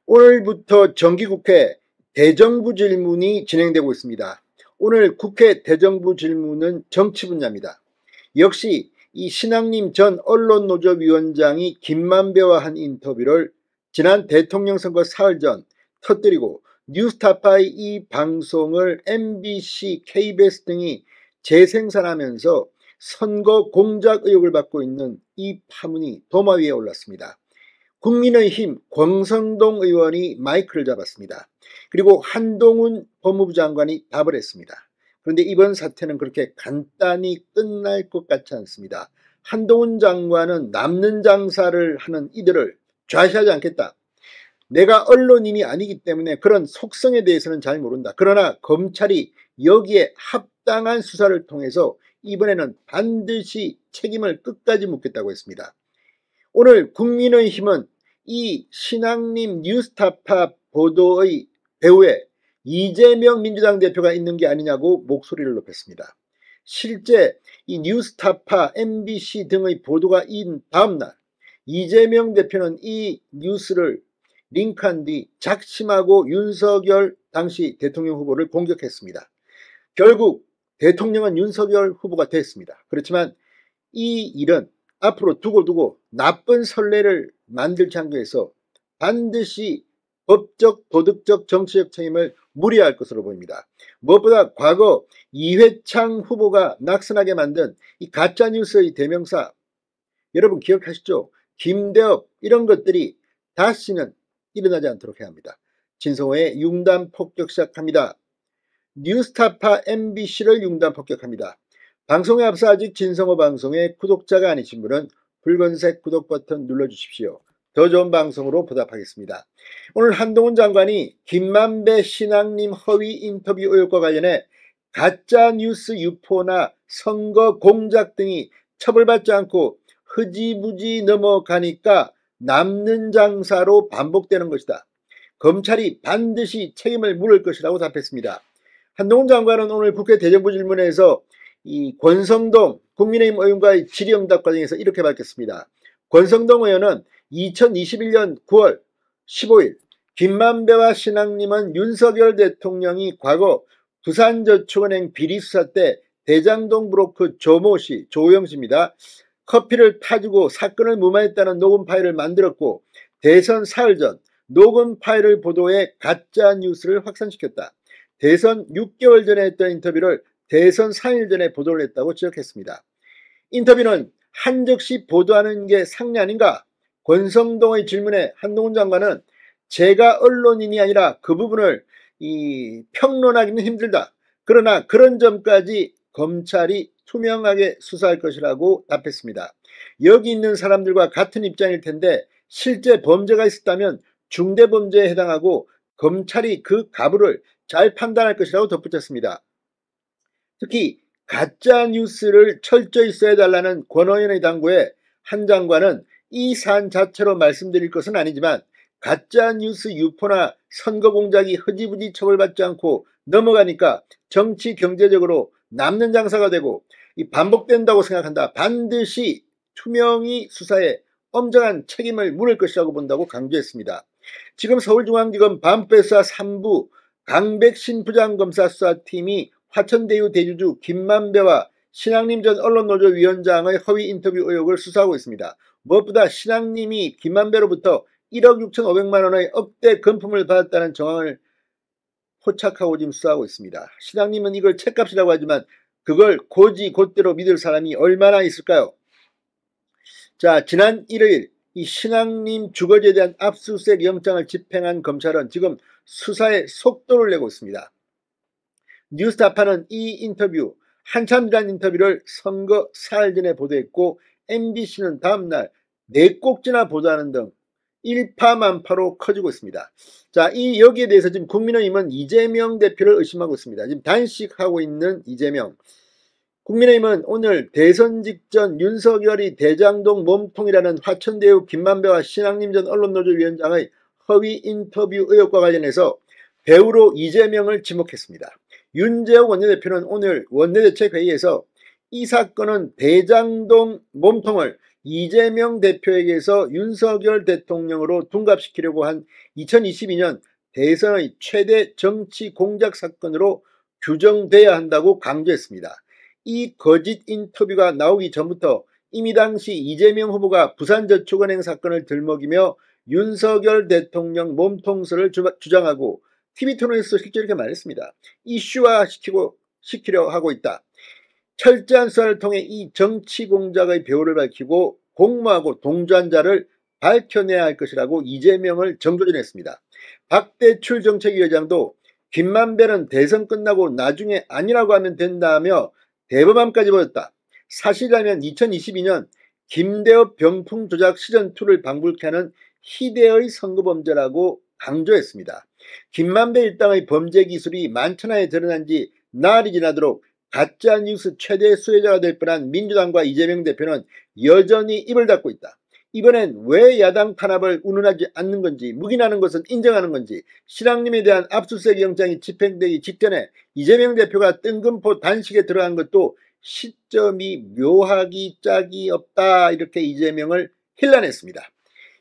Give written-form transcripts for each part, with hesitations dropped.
오늘부터 정기국회 대정부 질문이 진행되고 있습니다. 오늘 국회 대정부 질문은 정치 분야입니다. 역시 이 신앙림 전 언론노조위원장이 김만배와 한 인터뷰를 지난 대통령 선거 사흘 전 터뜨리고 뉴스타파의 이 방송을 MBC, KBS 등이 재생산하면서 선거 공작 의혹을 받고 있는 이 파문이 도마 위에 올랐습니다. 국민의힘 권성동 의원이 마이크를 잡았습니다. 그리고 한동훈 법무부 장관이 답을 했습니다. 그런데 이번 사태는 그렇게 간단히 끝날 것 같지 않습니다. 한동훈 장관은 남는 장사를 하는 이들을 좌시하지 않겠다. 내가 언론인이 아니기 때문에 그런 속성에 대해서는 잘 모른다. 그러나 검찰이 여기에 합당한 수사를 통해서 이번에는 반드시 책임을 끝까지 묻겠다고 했습니다. 오늘 국민의힘은 이 신앙림 뉴스타파 보도의 배후에 이재명 민주당 대표가 있는 게 아니냐고 목소리를 높였습니다. 실제 이 뉴스타파, MBC 등의 보도가 인 다음날 이재명 대표는 이 뉴스를 링크한 뒤 작심하고 윤석열 당시 대통령 후보를 공격했습니다. 결국 대통령은 윤석열 후보가 됐습니다. 그렇지만 이 일은 앞으로 두고두고 나쁜 선례를 만들지 않기 위해서 반드시 법적, 도덕적, 정치적 책임을 물어야 할 것으로 보입니다. 무엇보다 과거 이회창 후보가 낙선하게 만든 이 가짜뉴스의 대명사 여러분 기억하시죠? 김대엽 이런 것들이 다시는 일어나지 않도록 해야 합니다. 진성호의 융단 폭격 시작합니다. 뉴스타파 MBC를 융단 폭격합니다. 방송에 앞서 아직 진성호 방송의 구독자가 아니신 분은 붉은색 구독 버튼 눌러주십시오. 더 좋은 방송으로 보답하겠습니다. 오늘 한동훈 장관이 김만배 신앙림 허위 인터뷰 의혹과 관련해 가짜뉴스 유포나 선거 공작 등이 처벌받지 않고 흐지부지 넘어가니까 남는 장사로 반복되는 것이다. 검찰이 반드시 책임을 물을 것이라고 답했습니다. 한동훈 장관은 오늘 국회 대정부 질문에서 이 권성동 국민의힘 의원과의 질의응답 과정에서 이렇게 밝혔습니다. 권성동 의원은 2021년 9월 15일 김만배와 신앙림은 윤석열 대통령이 과거 부산저축은행 비리수사 때 대장동 브로커 조모씨, 조호영씨입니다. 커피를 타주고 사건을 무마했다는 녹음 파일을 만들었고 대선 사흘 전 녹음 파일을 보도해 가짜뉴스를 확산시켰다. 대선 6개월 전에 했던 인터뷰를 대선 3일 전에 보도를 했다고 지적했습니다. 인터뷰는 한적시 보도하는 게 상례 아닌가? 권성동의 질문에 한동훈 장관은 제가 언론인이 아니라 그 부분을 평론하기는 힘들다. 그러나 그런 점까지 검찰이 투명하게 수사할 것이라고 답했습니다. 여기 있는 사람들과 같은 입장일 텐데 실제 범죄가 있었다면 중대범죄에 해당하고 검찰이 그 가부를 잘 판단할 것이라고 덧붙였습니다. 특히 가짜뉴스를 철저히 써달라는 권 의원의 당부에 한 장관은 이 사안 자체로 말씀드릴 것은 아니지만 가짜뉴스 유포나 선거 공작이 흐지부지 처벌받지 않고 넘어가니까 정치 경제적으로 남는 장사가 되고 반복된다고 생각한다. 반드시 투명히 수사에 엄정한 책임을 물을 것이라고 본다고 강조했습니다. 지금 서울중앙지검 반부수사 3부 강백신 부장검사 수사팀이 화천대유 대주주 김만배와 신앙림 전 언론노조위원장의 허위 인터뷰 의혹을 수사하고 있습니다. 무엇보다 신앙림이 김만배로부터 1억 6,500만 원의 억대 금품을 받았다는 정황을 포착하고 지금 수사하고 있습니다. 신앙림은 이걸 책값이라고 하지만 그걸 곧대로 믿을 사람이 얼마나 있을까요? 자, 지난 1일 이 신앙림 주거지에 대한 압수수색 영장을 집행한 검찰은 지금 수사에 속도를 내고 있습니다. 뉴스타파는 이 인터뷰, 한참 지난 인터뷰를 선거 사흘 전에 보도했고 MBC는 다음날 4꼭지나 보도하는 등 일파만파로 커지고 있습니다. 자, 여기에 대해서 지금 국민의힘은 이재명 대표를 의심하고 있습니다. 지금 단식하고 있는 이재명. 국민의힘은 오늘 대선 직전 윤석열이 대장동 몸통이라는 화천대유 김만배와 신앙림 전 언론노조위원장의 허위 인터뷰 의혹과 관련해서 배우로 이재명을 지목했습니다. 윤재욱 원내대표는 오늘 원내대책회의에서 이 사건은 대장동 몸통을 이재명 대표에게서 윤석열 대통령으로 둔갑시키려고 한 2022년 대선의 최대 정치 공작 사건으로 규정돼야 한다고 강조했습니다. 이 거짓 인터뷰가 나오기 전부터 이미 당시 이재명 후보가 부산저축은행 사건을 들먹이며 윤석열 대통령 몸통수를 주장하고 TV토론에서 실제로 이렇게 말했습니다. 이슈화 시키려 하고 있다. 철저한 수사를 통해 이 정치 공작의 배후를 밝히고 공모하고 동조한 자를 밝혀내야 할 것이라고 이재명을 정조준했습니다. 박대출 정책위원장도 김만배는 대선 끝나고 나중에 아니라고 하면 된다며 대법원까지 벌였다. 사실이라면 2022년 김대엽 병풍 조작 시즌2를 방불케 하는 희대의 선거범죄라고 강조했습니다. 김만배 일당의 범죄 기술이 만천하에 드러난 지 나흘이 지나도록 가짜뉴스 최대 수혜자가 될 뻔한 민주당과 이재명 대표는 여전히 입을 닫고 있다. 이번엔 왜 야당 탄압을 운운하지 않는 건지, 묵인하는 것은 인정하는 건지, 신앙님에 대한 압수수색 영장이 집행되기 직전에 이재명 대표가 뜬금포 단식에 들어간 것도 시점이 묘하기 짝이 없다, 이렇게 이재명을 힐난했습니다.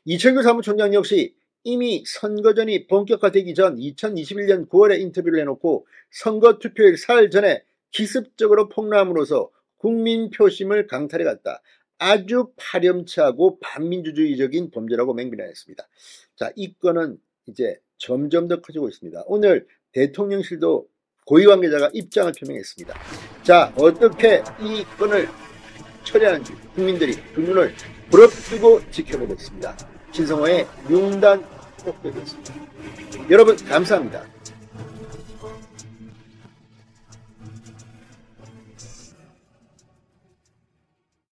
이철규 사무총장 역시 이미 선거전이 본격화되기 전 2021년 9월에 인터뷰를 해놓고 선거 투표일 사흘 전에 기습적으로 폭로함으로써 국민 표심을 강탈해갔다. 아주 파렴치하고 반민주주의적인 범죄라고 맹비난했습니다. 자, 이 건은 이제 점점 더 커지고 있습니다. 오늘 대통령실도 고위 관계자가 입장을 표명했습니다. 자, 어떻게 이 건을 처리하는지 국민들이 두 눈을 부릅뜨고 지켜보겠습니다. 신성호의 융단 꼭대기였습니다. 여러분 감사합니다.